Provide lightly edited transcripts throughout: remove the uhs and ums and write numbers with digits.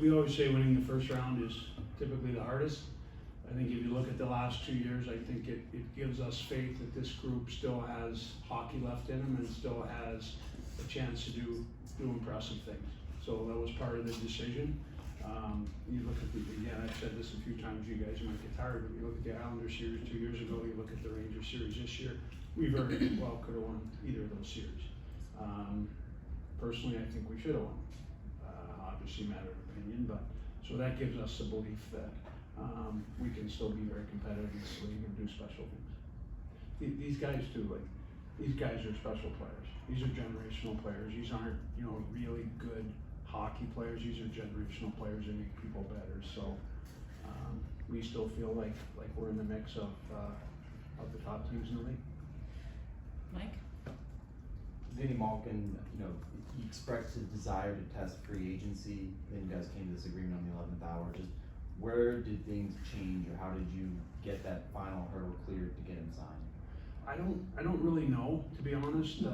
we always say winning the first round is typically the hardest. I think if you look at the last 2 years, I think it gives us faith that this group still has hockey left in them and still has a chance to do impressive things. So that was part of the decision. You look at again, I've said this a few times, you guys might get tired, but you look at the Islanders series 2 years ago, you look at the Rangers series this year, we very well could have won either of those series. Personally, I think we should have won. Obviously matter of opinion, but so that gives us the belief that we can still be very competitive in this league and do special things. These guys too, like, these guys are special players. These are generational players. These aren't, you know, really good hockey players. These are generational players that make people better. So we still feel like we're in the mix of the top teams in the league. Mike? Evgeni Malkin, you know, he expressed his desire to test free agency. Then you guys came to this agreement on the 11th hour. Just where did things change, or how did you get that final hurdle cleared to get him signed? I don't really know, to be honest.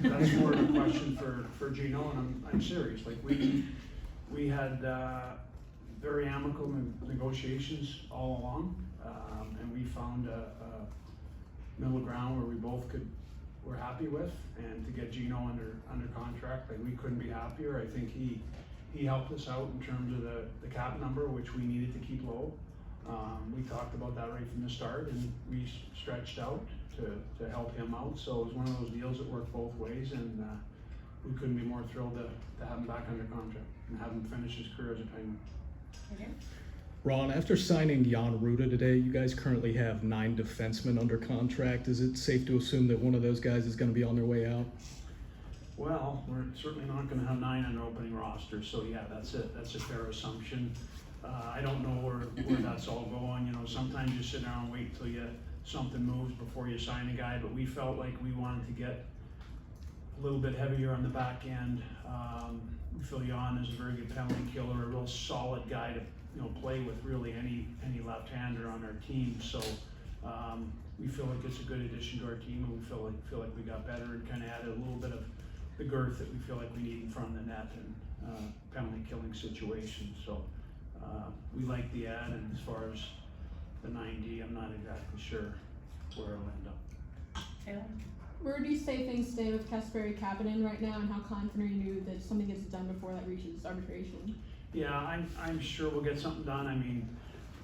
That's more of a question for Gino, and I'm serious. Like we had very amicable negotiations all along, and we found a middle ground where we both were happy with, and to get Gino under contract, like, we couldn't be happier. I think he helped us out in terms of the cap number, which we needed to keep low. We talked about that right from the start, and we stretched out to help him out. So it was one of those deals that worked both ways, and we couldn't be more thrilled to have him back under contract and have him finish his career as a Penguin. Okay. Ron, after signing Jan Rutta today, you guys currently have 9 defensemen under contract. Is it safe to assume that one of those guys is going to be on their way out? Well, we're certainly not going to have 9 on the opening roster, so yeah, that's a fair assumption. I don't know where that's all going. You know, sometimes you sit down and wait till something moves before you sign a guy, but we felt like we wanted to get a little bit heavier on the back end. We feel Jan is a very good penalty killer, a real solid guy to, you know, play with really any left-hander on our team. So we feel like it's a good addition to our team, and we feel like we got better and kind of added a little bit of the girth that we feel like we need in front of the net and penalty killing situations. So we like the ad, and as far as the 90, I'm not exactly sure where it'll end up. Taylor? Where do you say things stay with Kasperi Kapanen right now, and how confident are you that something gets done before that reaches arbitration? Yeah, I'm sure we'll get something done. I mean,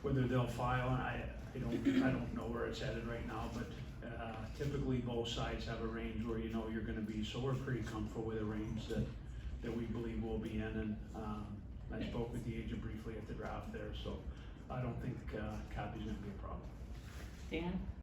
whether they'll file, I don't know where it's headed right now, but typically both sides have a range where you know you're going to be. So we're pretty comfortable with a range that we believe we'll be in. And I spoke with the agent briefly at the draft there, so I don't think Cappy's going to be a problem. Dan?